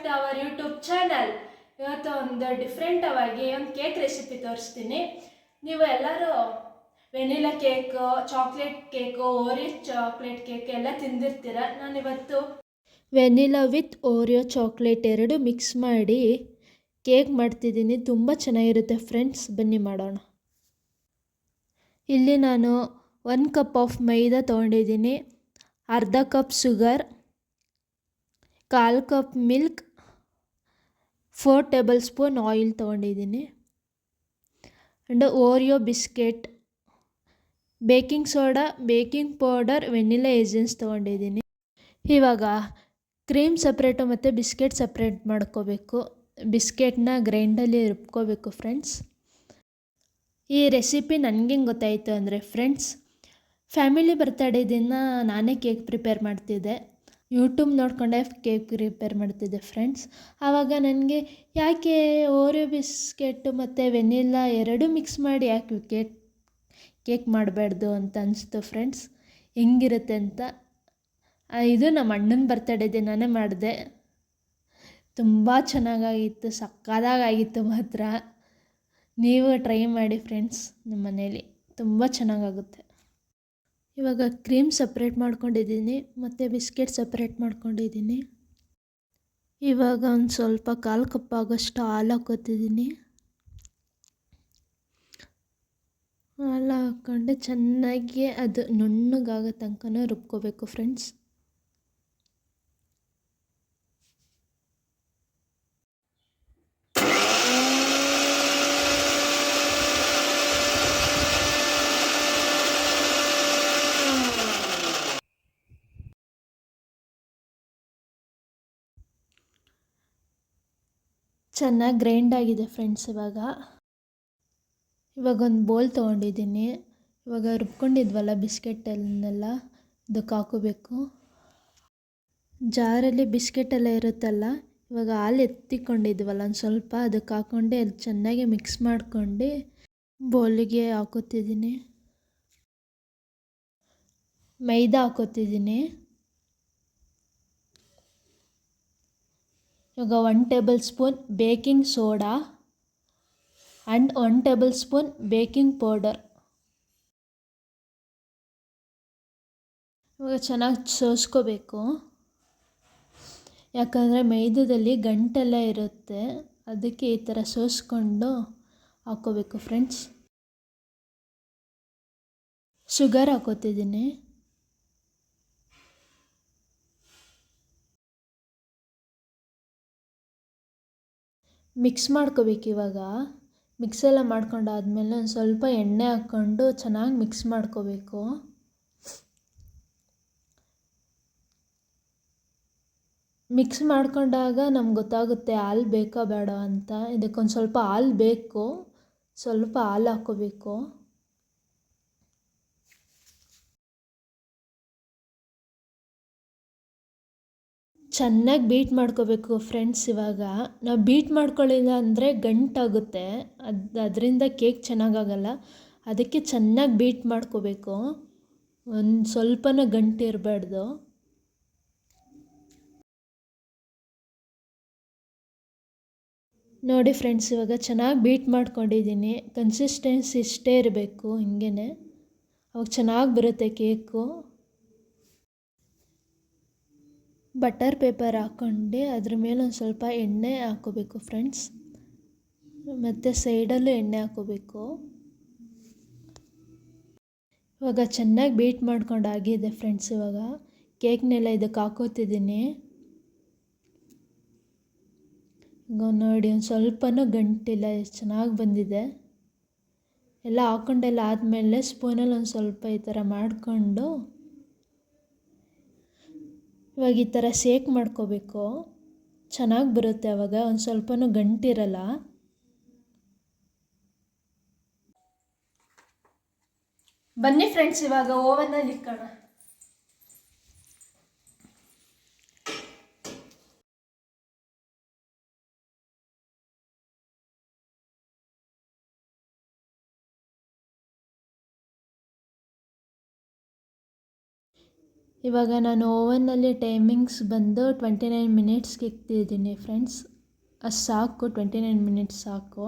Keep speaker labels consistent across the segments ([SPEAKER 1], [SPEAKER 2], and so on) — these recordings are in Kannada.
[SPEAKER 1] To our YouTube channel. ಇವತ್ತು ಒಂದು ಡಿಫ್ರೆಂಟ್ ಆಗಿ ಒಂದು ಕೇಕ್ ರೆಸಿಪಿ ತೋರಿಸ್ತೀನಿ. ನೀವು ಎಲ್ಲರೂ vanilla cake, chocolate cake, Oreo chocolate cake ಎಲ್ಲ ತಿಂದಿರ್ತೀರ. ನಾನಿವತ್ತು ವೆನಿಲಾ ವಿತ್ ಓರಿಯೋ ಚಾಕ್ಲೇಟ್ ಎರಡು ಮಿಕ್ಸ್ ಮಾಡಿ ಕೇಕ್ ಮಾಡ್ತಿದ್ದೀನಿ. ತುಂಬ ಚೆನ್ನಾಗಿರುತ್ತೆ ಫ್ರೆಂಡ್ಸ್, ಬನ್ನಿ ಮಾಡೋಣ. ಇಲ್ಲಿ ನಾನು 1 ಕಪ್ ಆಫ್ ಮೈದಾ ತೊಗೊಂಡಿದ್ದೀನಿ, ಅರ್ಧ cup sugar, 1/4 cup milk, 4 tablespoon oil ತೊಗೊಂಡಿದ್ದೀನಿ, and Oreo biscuit, baking soda, baking powder, vanilla essence ತೊಗೊಂಡಿದ್ದೀನಿ. ಇವಾಗ ಕ್ರೀಮ್ ಸಪ್ರೇಟು ಮತ್ತು ಬಿಸ್ಕೆಟ್ ಸಪ್ರೇಟ್ ಮಾಡ್ಕೋಬೇಕು. ಬಿಸ್ಕೆಟ್ನ ಗ್ರೈಂಡಲ್ಲಿ ರುಬ್ಕೋಬೇಕು ಫ್ರೆಂಡ್ಸ್. ಈ ರೆಸಿಪಿ ನನಗೆ ಗೊತ್ತಾಯಿತು ಅಂದರೆ ಫ್ರೆಂಡ್ಸ್, ಫ್ಯಾಮಿಲಿ ಬರ್ತಡೇ ದಿನ ನಾನೇ ಕೇಕ್ ಪ್ರಿಪೇರ್ ಮಾಡ್ತಿದ್ದೆ. ಯೂಟ್ಯೂಬ್ ನೋಡಿಕೊಂಡೆ ಕೇಕ್ ಪ್ರಿಪೇರ್ ಮಾಡ್ತಿದ್ದೆ ಫ್ರೆಂಡ್ಸ್. ಆವಾಗ ನನಗೆ ಯಾಕೆ ಓರಿಯೋ ಬಿಸ್ಕೆಟು ಮತ್ತು ವೆನಿಲಾ ಎರಡೂ ಮಿಕ್ಸ್ ಮಾಡಿ ಯಾಕೆ ಕೇಕ್ ಮಾಡಬಾರ್ದು ಅಂತ ಅನಿಸ್ತು ಫ್ರೆಂಡ್ಸ್, ಹೆಂಗಿರುತ್ತೆ ಅಂತ. ಇದು ನಮ್ಮ ಅಣ್ಣನ ಬರ್ತಡೇ ದಿನನೇ ಮಾಡಿದೆ. ತುಂಬ ಚೆನ್ನಾಗಾಗಿತ್ತು, ಸಕ್ಕತ್ತಾಗಿತ್ತು ಮಾತ್ರ. ನೀವು ಟ್ರೈ ಮಾಡಿ ಫ್ರೆಂಡ್ಸ್, ನಿಮ್ಮ ಮನೇಲಿ ತುಂಬ ಚೆನ್ನಾಗಾಗುತ್ತೆ. ಇವಾಗ ಕ್ರೀಮ್ ಸಪ್ರೇಟ್ ಮಾಡ್ಕೊಂಡಿದ್ದೀನಿ ಮತ್ತು ಬಿಸ್ಕೆಟ್ ಸಪ್ರೇಟ್ ಮಾಡ್ಕೊಂಡಿದ್ದೀನಿ. ಇವಾಗ ಒಂದು ಸ್ವಲ್ಪ 1/4 ಕಪ್ ಆಗೋಷ್ಟು ಹಾಲು ಹಾಕ್ಕೋತಿದ್ದೀನಿ. ಹಾಲು ಹಾಕ್ಕೊಂಡು ಚೆನ್ನಾಗಿ ಅದು ನುಣ್ಣಗಾಗೋ ತನಕ ರುಬ್ಕೋಬೇಕು ಫ್ರೆಂಡ್ಸ್. ಚೆನ್ನಾಗಿ ಗ್ರೈಂಡ್ ಆಗಿದೆ ಫ್ರೆಂಡ್ಸ್. ಇವಾಗ ಒಂದು ಬೌಲ್ ತೊಗೊಂಡಿದ್ದೀನಿ. ಇವಾಗ ರುಬ್ಕೊಂಡಿದ್ವಲ್ಲ ಬಿಸ್ಕೆಟನ್ನೆಲ್ಲ ಇದಕ್ಕೆ ಹಾಕೋಬೇಕು. ಜಾರಲ್ಲಿ ಬಿಸ್ಕೆಟೆಲ್ಲ ಇರುತ್ತಲ್ಲ, ಇವಾಗ ಹಾಲು ಎತ್ತಿಕೊಂಡಿದ್ವಲ್ಲ ಒಂದು ಸ್ವಲ್ಪ ಅದಕ್ಕೆ ಹಾಕ್ಕೊಂಡು ಅದು ಚೆನ್ನಾಗಿ ಮಿಕ್ಸ್ ಮಾಡ್ಕೊಂಡು ಬೌಲಿಗೆ ಹಾಕೋತಿದ್ದೀನಿ. ಮೈದಾ ಹಾಕೋತಿದ್ದೀನಿ. ಇವಾಗ 1 table spoon baking soda and 1 table spoon baking powder. ಇವಾಗ ಚೆನ್ನಾಗಿ ಸೋಸ್ಕೋಬೇಕು, ಯಾಕಂದರೆ ಮೈದಾದಲ್ಲಿ ಗಂಟೆಲ್ಲ ಇರುತ್ತೆ, ಅದಕ್ಕೆ ಈ ಥರ ಸೋಸ್ಕೊಂಡು ಹಾಕ್ಕೋಬೇಕು ಫ್ರೆಂಡ್ಸ್. ಶುಗರ್ ಹಾಕೋತಿದ್ದೀನಿ. ಮಿಕ್ಸ್ ಮಾಡ್ಕೋಬೇಕು. ಇವಾಗ ಮಿಕ್ಸೆಲ್ಲ ಮಾಡ್ಕೊಂಡಾದ್ಮೇಲೆ ಒಂದು ಸ್ವಲ್ಪ ಎಣ್ಣೆ ಹಾಕ್ಕೊಂಡು ಚೆನ್ನಾಗಿ ಮಿಕ್ಸ್ ಮಾಡ್ಕೋಬೇಕು. ಮಿಕ್ಸ್ ಮಾಡ್ಕೊಂಡಾಗ ನಮ್ಗೆ ಗೊತ್ತಾಗುತ್ತೆ ಹಾಲು ಬೇಕಾ ಬೇಡ ಅಂತ. ಇದಕ್ಕೊಂದು ಸ್ವಲ್ಪ ಹಾಲು ಬೇಕು, ಸ್ವಲ್ಪ ಹಾಲು ಹಾಕ್ಕೋಬೇಕು. ಚೆನ್ನಾಗಿ ಬೀಟ್ ಮಾಡ್ಕೋಬೇಕು ಫ್ರೆಂಡ್ಸ್. ಇವಾಗ ನಾವು ಬೀಟ್ ಮಾಡ್ಕೊಳ್ಳಿಲ್ಲ ಅಂದರೆ ಗಂಟಾಗುತ್ತೆ, ಅದರಿಂದ ಕೇಕ್ ಚೆನ್ನಾಗಾಗಲ್ಲ. ಅದಕ್ಕೆ ಚೆನ್ನಾಗಿ ಬೀಟ್ ಮಾಡ್ಕೋಬೇಕು, ಒಂದು ಸ್ವಲ್ಪನೂ ಗಂಟಿರಬಾರ್ದು. ನೋಡಿ ಫ್ರೆಂಡ್ಸ್, ಇವಾಗ ಚೆನ್ನಾಗಿ ಬೀಟ್ ಮಾಡ್ಕೊಂಡಿದ್ದೀನಿ. ಕನ್ಸಿಸ್ಟೆನ್ಸಿ ಇಷ್ಟೇ ಇರಬೇಕು, ಹಿಂಗೇ ಅವಾಗ ಚೆನ್ನಾಗಿ ಬರುತ್ತೆ ಕೇಕು. ಬಟರ್ ಪೇಪರ್ ಹಾಕ್ಕೊಂಡು ಅದ್ರ ಮೇಲೆ ಒಂದು ಸ್ವಲ್ಪ ಎಣ್ಣೆ ಹಾಕ್ಕೋಬೇಕು ಫ್ರೆಂಡ್ಸ್, ಮತ್ತು ಸೈಡಲ್ಲೂ ಎಣ್ಣೆ ಹಾಕ್ಕೋಬೇಕು. ಇವಾಗ ಚೆನ್ನಾಗಿ ಬೀಟ್ ಮಾಡ್ಕೊಂಡು ಆಗಿದೆ ಫ್ರೆಂಡ್ಸ್. ಇವಾಗ ಕೇಕ್ನೆಲ್ಲ ಇದಕ್ಕೆ ಹಾಕೋತಿದ್ದೀನಿ. ಈಗ ನೋಡಿ ಒಂದು ಸ್ವಲ್ಪನೂ ಗಂಟಿಲ್ಲ, ಎಷ್ಟು ಚೆನ್ನಾಗಿ ಬಂದಿದೆ. ಎಲ್ಲ ಹಾಕ್ಕೊಂಡೆಲ್ಲ ಆದಮೇಲೆ ಸ್ಪೂನಲ್ಲಿ ಒಂದು ಸ್ವಲ್ಪ ಈ ಥರ ಮಾಡಿಕೊಂಡು ಇವಾಗ ಈ ಥರ ಶೇಕ್ ಮಾಡ್ಕೋಬೇಕು, ಚೆನ್ನಾಗಿ ಬರುತ್ತೆ. ಆವಾಗ ಒಂದು ಸ್ವಲ್ಪನೂ ಗಂಟಿರಲ್ಲ. ಬನ್ನಿ ಫ್ರೆಂಡ್ಸ್, ಇವಾಗ ಓವನಲ್ಲಿ ಇಕ್ಕೋಣ. ಇವಾಗ ನಾನು ಓವನ್ನಲ್ಲಿ ಟೈಮಿಂಗ್ಸ್ ಬಂದು 29 ಮಿನಿಟ್ಸ್ಗೆ ಇಕ್ತಿದ್ದೀನಿ ಫ್ರೆಂಡ್ಸ್. ಅದು ಸಾಕು, 29 ಮಿನಿಟ್ಸ್ ಸಾಕು.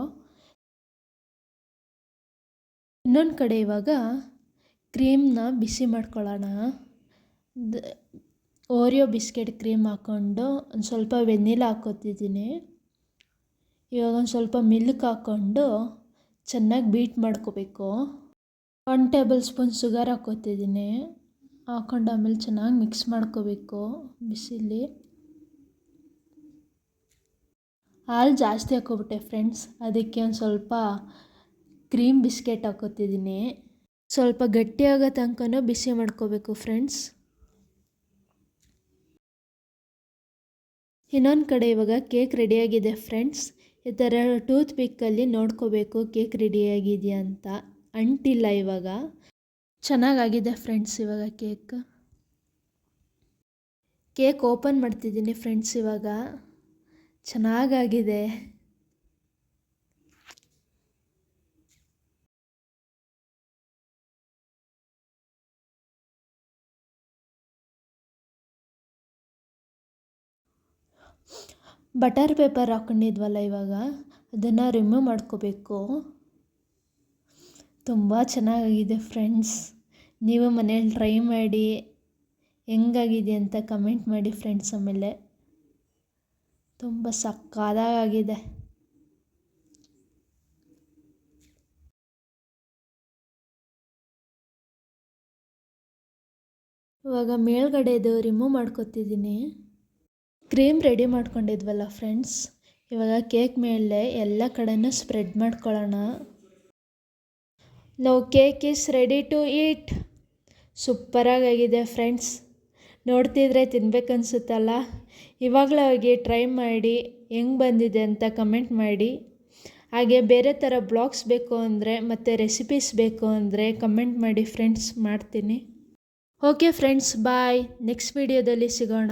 [SPEAKER 1] ಇನ್ನೊಂದು ಕಡೆ ಇವಾಗ ಕ್ರೀಮ್ನ ಬಿಸಿ ಮಾಡ್ಕೊಳ್ಳೋಣ. ಓರಿಯೋ ಬಿಸ್ಕೆಟ್ ಕ್ರೀಮ್ ಹಾಕ್ಕೊಂಡು ಒಂದು ಸ್ವಲ್ಪ ವೆನಿಲಾ ಹಾಕ್ಕೊತಿದ್ದೀನಿ. ಇವಾಗ ಒಂದು ಸ್ವಲ್ಪ ಮಿಲ್ಕ್ ಹಾಕ್ಕೊಂಡು ಚೆನ್ನಾಗಿ ಬೀಟ್ ಮಾಡ್ಕೋಬೇಕು. 1 ಟೇಬಲ್ ಸ್ಪೂನ್ ಶುಗರ್ ಹಾಕ್ಕೊತಿದ್ದೀನಿ. ಹಾಕ್ಕೊಂಡು ಆಮೇಲೆ ಚೆನ್ನಾಗಿ ಮಿಕ್ಸ್ ಮಾಡ್ಕೋಬೇಕು ಬಿಸಿಲಿ. ಹಾಲು ಜಾಸ್ತಿ ಹಾಕ್ಕೊಬಿಟ್ಟೆ ಫ್ರೆಂಡ್ಸ್, ಅದಕ್ಕೆ ಒಂದು ಸ್ವಲ್ಪ ಕ್ರೀಮ್ ಬಿಸ್ಕೆಟ್ ಹಾಕ್ಕೊತಿದ್ದೀನಿ. ಸ್ವಲ್ಪ ಗಟ್ಟಿಯಾಗೋ ತನಕನೂ ಬಿಸಿ ಮಾಡ್ಕೋಬೇಕು ಫ್ರೆಂಡ್ಸ್. ಇನ್ನೊಂದು ಕಡೆ ಇವಾಗ ಕೇಕ್ ರೆಡಿಯಾಗಿದೆ ಫ್ರೆಂಡ್ಸ್. ಈ ಥರ ಟೂತ್ ಪಿಕ್ಕಲ್ಲಿ ನೋಡ್ಕೋಬೇಕು ಕೇಕ್ ರೆಡಿಯಾಗಿದೆಯಾ ಅಂತ. ಅಂಟಿಲ್ಲ ಇವಾಗ. ಚೆನ್ನಾಗಾಗಿದೆ ಫ್ರೆಂಡ್ಸ್ ಇವಾಗ ಕೇಕ್ ಓಪನ್ ಮಾಡ್ತಿದ್ದೀನಿ ಫ್ರೆಂಡ್ಸ್. ಇವಾಗ ಚೆನ್ನಾಗಾಗಿದೆ. ಬಟರ್ ಪೇಪರ್ ಹಾಕ್ಕೊಂಡಿದ್ವಲ್ಲ ಇವಾಗ ಅದನ್ನು ರಿಮೂವ್ ಮಾಡ್ಕೋಬೇಕು. ತುಂಬ ಚೆನ್ನಾಗಿದೆ ಫ್ರೆಂಡ್ಸ್. ನೀವು ಮನೇಲಿ ಟ್ರೈ ಮಾಡಿ ಹೆಂಗಾಗಿದೆ ಅಂತ ಕಮೆಂಟ್ ಮಾಡಿ ಫ್ರೆಂಡ್ಸ್. ಆಮೇಲೆ ತುಂಬ ಸಕ್ಕತ್ತಾಗಿದೆ. ಇವಾಗ ಮೇಲ್ಗಡೆದು ರಿಮೂವ್ ಮಾಡ್ಕೊತಿದ್ದೀನಿ. ಕ್ರೀಮ್ ರೆಡಿ ಮಾಡ್ಕೊಂಡಿದ್ವಲ್ಲ ಫ್ರೆಂಡ್ಸ್, ಇವಾಗ ಕೇಕ್ ಮೇಲೆ ಎಲ್ಲ ಕಡೆನೂ ಸ್ಪ್ರೆಡ್ ಮಾಡ್ಕೊಳ್ಳೋಣ. ನಾವು cake is ready to eat. ಸೂಪರಾಗಿದೆ ಫ್ರೆಂಡ್ಸ್. ನೋಡ್ತಿದ್ರೆ ತಿನ್ಬೇಕನ್ಸುತ್ತಲ್ಲ. ಇವಾಗಲೇ ಹೋಗಿ ಟ್ರೈ ಮಾಡಿ ಹೆಂಗೆ ಬಂದಿದೆ ಅಂತ ಕಮೆಂಟ್ ಮಾಡಿ. ಹಾಗೆ ಬೇರೆ ಥರ ಬ್ಲಾಗ್ಸ್ ಬೇಕು ಅಂದರೆ ಮತ್ತು ರೆಸಿಪೀಸ್ ಬೇಕು ಅಂದರೆ ಕಮೆಂಟ್ ಮಾಡಿ ಫ್ರೆಂಡ್ಸ್, ಮಾಡ್ತೀನಿ. ಓಕೆ ಫ್ರೆಂಡ್ಸ್, ಬಾಯ್. ನೆಕ್ಸ್ಟ್ ವಿಡಿಯೋದಲ್ಲಿ ಸಿಗೋಣ.